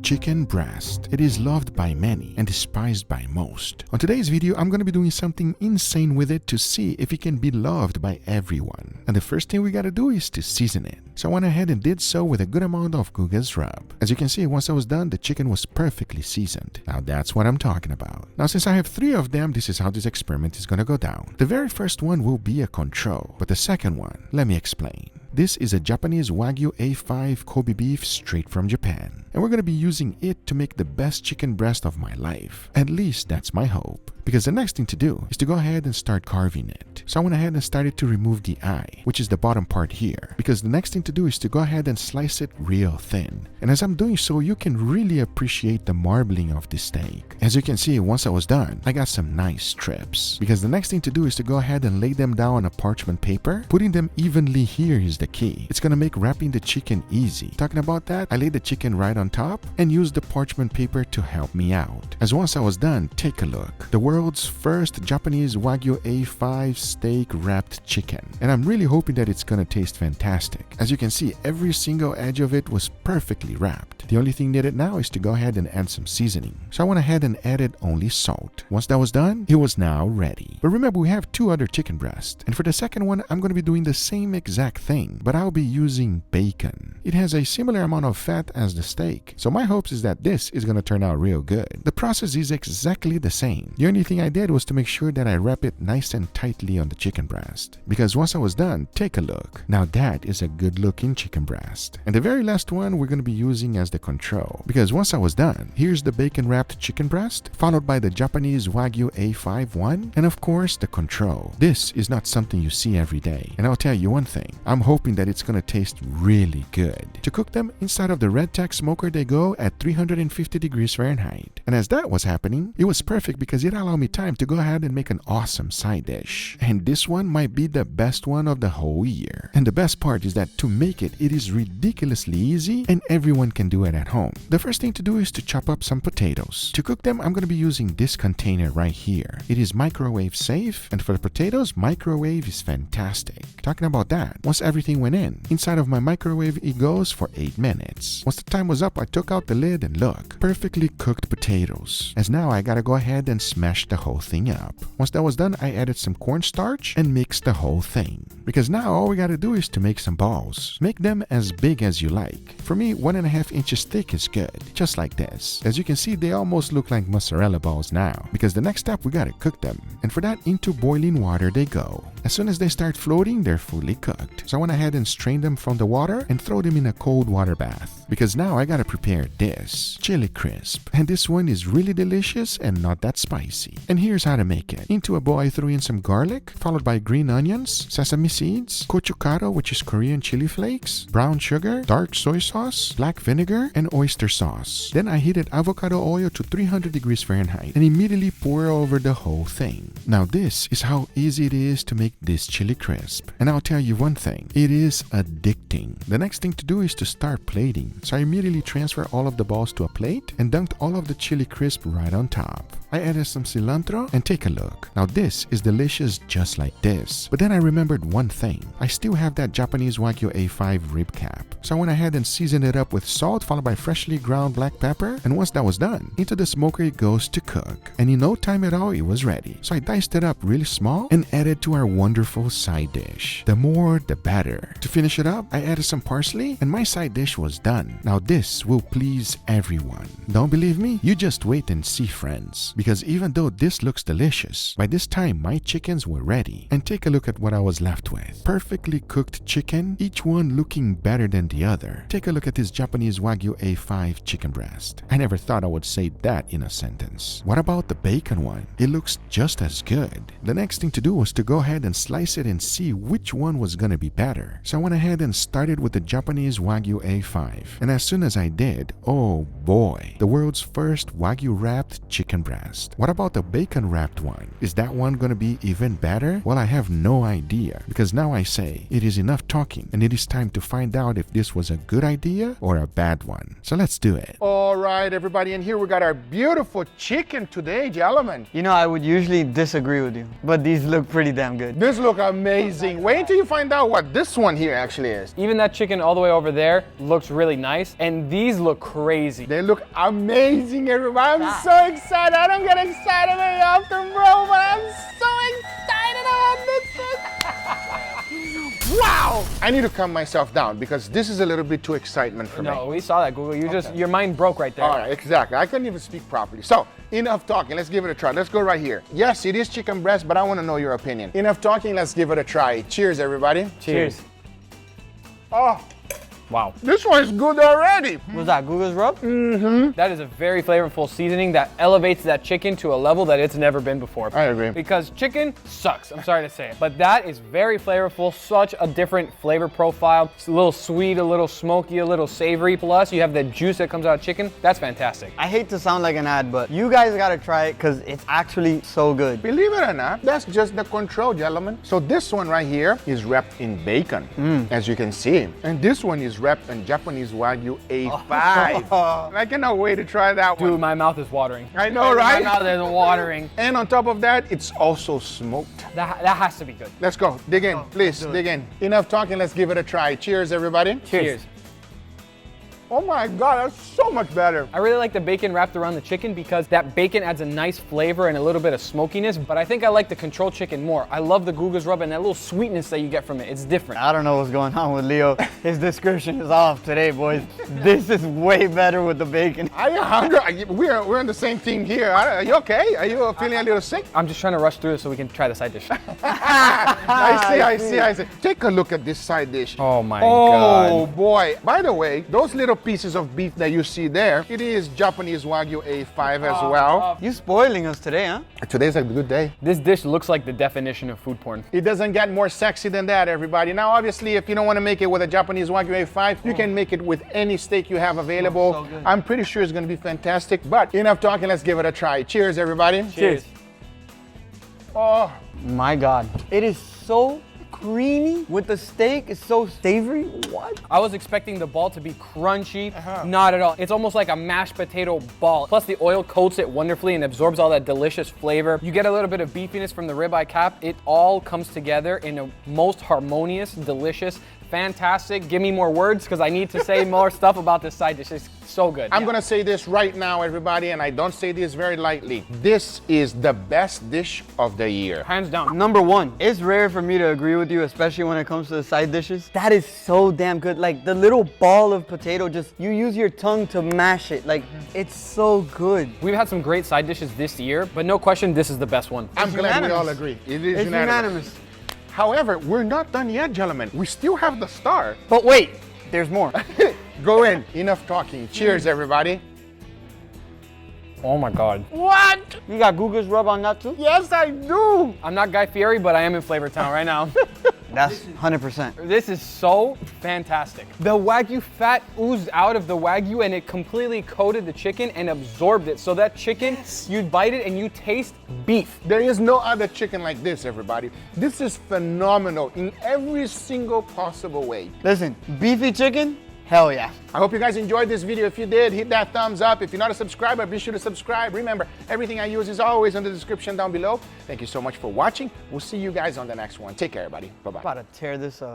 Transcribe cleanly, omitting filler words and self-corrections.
chicken breast. It is loved by many and despised by most. On today's video, I'm going to be doing something insane with it to see if it can be loved by everyone. And the first thing we got to do is to season it. So I went ahead and did so with a good amount of Guga's rub. As you can see, once I was done, the chicken was perfectly seasoned. Now that's what I'm talking about. Now since I have 3 of them, this is how this experiment is going to go down. The very first one will be a control, but the second one, let me explain. This is a Japanese Wagyu A5 Kobe beef straight from Japan. And we're going to be using it to make the best chicken breast of my life. At least that's my hope. Because the next thing to do is to go ahead and start carving it. So I went ahead and started to remove the eye, which is the bottom part here. Because the next thing to do is to go ahead and slice it real thin. And as I'm doing so, you can really appreciate the marbling of the steak. As you can see, once I was done, I got some nice strips. Because the next thing to do is to go ahead and lay them down on a parchment paper. Putting them evenly here is the key. It's going to make wrapping the chicken easy. Talking about that, I laid the chicken right on top and used the parchment paper to help me out. As once I was done, take a look. The world's first Japanese Wagyu A5 steak wrapped chicken. And I'm really hoping that it's gonna taste fantastic. As you can see, every single edge of it was perfectly wrapped. The only thing needed now is to go ahead and add some seasoning. So I went ahead and added only salt. Once that was done, it was now ready. But remember, we have 2 other chicken breasts. And for the second one, I'm gonna be doing the same exact thing, but I'll be using bacon. It has a similar amount of fat as the steak. So my hopes is that this is gonna turn out real good. The process is exactly the same. The only thing I did was to make sure that I wrap it nice and tightly on the chicken breast. Because once I was done, take a look. Now that is a good looking chicken breast. And the very last one we're going to be using as the control. Because once I was done, here's the bacon wrapped chicken breast, followed by the Japanese Wagyu A5 one, and of course the control. This is not something you see every day. And I'll tell you one thing, I'm hoping that it's going to taste really good. To cook them, inside of the red tack smoker they go at 350 degrees Fahrenheit. And as that was happening, it was perfect because it allowed me time to go ahead and make an awesome side dish. And this one might be the best one of the whole year. And the best part is that to make it, it is ridiculously easy and everyone can do it at home. The first thing to do is to chop up some potatoes. To cook them, I'm going to be using this container right here. It is microwave safe, and for the potatoes, microwave is fantastic. Talking about that, once everything went in, inside of my microwave it goes for 8 minutes. Once the time was up, I took out the lid and look, perfectly cooked potatoes. As now I gotta go ahead and smash the whole thing up. Once that was done, I added some cornstarch and mixed the whole thing. Because now all we gotta do is to make some balls. Make them as big as you like. For me, 1.5 inches thick is good, just like this. As you can see, they almost look like mozzarella balls now. Because the next step, we gotta cook them. And for that, into boiling water they go. As soon as they start floating, they're fully cooked. So I went ahead and strained them from the water and throw them in a cold water bath. Because now I gotta prepare this chili crisp. And this one is really delicious and not that spicy. And here's how to make it. Into a bowl, I threw in some garlic, followed by green onions, sesame seeds, gochujang, which is Korean chili flakes, brown sugar, dark soy sauce, black vinegar, and oyster sauce. Then I heated avocado oil to 300 degrees Fahrenheit and immediately pour over the whole thing. Now this is how easy it is to make this chili crisp. And I'll tell you one thing, it is addicting. The next thing to do is to start plating. So I immediately transfer all of the balls to a plate and dunked all of the chili crisp right on top. I added some cilantro and take a look. Now this is delicious just like this. But then I remembered one thing. I still have that Japanese Wagyu A5 rib cap. So I went ahead and seasoned it up with salt followed by freshly ground black pepper. And once that was done, into the smoker it goes to cook. And in no time at all, it was ready. So I diced it up really small and added to our wonderful side dish. The more, the better. To finish it up, I added some parsley and my side dish was done. Now this will please everyone. Don't believe me? You just wait and see, friends. Because even though this looks delicious, by this time my chickens were ready. And take a look at what I was left with. Perfectly cooked chicken, each one looking better than the other. Take a look at this Japanese Wagyu A5 chicken breast. I never thought I would say that in a sentence. What about the bacon one? It looks just as good. The next thing to do was to go ahead and slice it and see which one was gonna be better. So I went ahead and started with the Japanese Wagyu A5. And as soon as I did, oh boy, the world's first Wagyu wrapped chicken breast. What about the bacon wrapped one? Is that one gonna be even better? Well, I have no idea, because now I say it is enough talking and it is time to find out if this was a good idea or a bad one. So let's do it. All right, everybody, and here we got our beautiful chicken today, gentlemen. You know, I would usually disagree with you, but these look pretty damn good. This look amazing. Wait until you find out what this one here actually is. Even that chicken all the way over there looks really nice, and these look crazy. They look amazing, everybody. I'm so excited. I don't get excited very often, bro, but I'm so excited about this. Wow! I need to calm myself down because this is a little bit too excitement for me. No, we saw that, Google. Your mind broke right there. All right, exactly. I couldn't even speak properly. So, enough talking. Let's give it a try. Let's go right here. Yes, it is chicken breast, but I want to know your opinion. Enough talking. Let's give it a try. Cheers, everybody. Cheers. Oh, wow. this one's good already. Was that Guga's rub? Mm-hmm. That is a very flavorful seasoning that elevates that chicken to a level that it's never been before. I agree. Because chicken sucks, I'm sorry to say it. But that is very flavorful, such a different flavor profile. It's a little sweet, a little smoky, a little savory. Plus, you have the juice that comes out of chicken. That's fantastic. I hate to sound like an ad, but you guys gotta try it because it's actually so good. Believe it or not, that's just the control, gentlemen. So this one right here is wrapped in bacon, as you can see. And this one is wrapped in Japanese Wagyu A5. I cannot wait to try that one. Dude, my mouth is watering. I know, right? My mouth is watering. And on top of that, it's also smoked. That has to be good. Let's go. Dig in, please. Dig in. Enough talking. Let's give it a try. Cheers, everybody. Cheers. Oh my God, that's so much better. I really like the bacon wrapped around the chicken because that bacon adds a nice flavor and a little bit of smokiness, but I think I like the controlled chicken more. I love the Guga's rub and that little sweetness that you get from it. It's different. I don't know what's going on with Leo. His description is off today, boys. This is way better with the bacon. Are you hungry? We're on the same team here. Are you okay? Are you feeling a little sick? I'm just trying to rush through this so we can try the side dish. I see. Take a look at this side dish. Oh my God. Oh boy. By the way, those little pieces of beef that you see there, it is Japanese Wagyu A5 as well. You spoiling us today, huh? Today's a good day. This dish looks like the definition of food porn. It doesn't get more sexy than that, everybody. Now, obviously, if you don't want to make it with a Japanese Wagyu A5, you can make it with any steak you have available. So good. I'm pretty sure it's going to be fantastic, but enough talking, let's give it a try. Cheers, everybody. Cheers. Oh, My God. It is so creamy with the steak. It's so savory. What? I was expecting the ball to be crunchy. Not at all. It's almost like a mashed potato ball. Plus the oil coats it wonderfully and absorbs all that delicious flavor. You get a little bit of beefiness from the ribeye cap. It all comes together in a most harmonious, delicious, fantastic. Give me more words because I need to say more stuff about this side dish. It's so good. I'm going to say this right now, everybody, and I don't say this very lightly. This is the best dish of the year. Hands down. Number one, it's rare for me to agree with you, especially when it comes to the side dishes. That is so damn good. Like the little ball of potato, just you use your tongue to mash it. Like it's so good. We've had some great side dishes this year, but no question, this is the best one. I'm glad we all unanimous. agree. It is It's unanimous. However, we're not done yet, gentlemen. We still have the star. But wait, there's more. Go in. Enough talking. Cheers, everybody. Oh my God. What? You got Guga's rub on that too? Yes, I do. I'm not Guy Fieri, but I am in Flavor Town right now. That's 100%. This is so fantastic. The Wagyu fat oozed out of the Wagyu and it completely coated the chicken and absorbed it. So that chicken, you bite it and you taste beef. There is no other chicken like this, everybody. This is phenomenal in every single possible way. Listen, beefy chicken, hell yeah. I hope you guys enjoyed this video. If you did, hit that thumbs up. If you're not a subscriber, be sure to subscribe. Remember, everything I use is always in the description down below. Thank you so much for watching. We'll see you guys on the next one. Take care, everybody. Bye-bye. About to tear this up.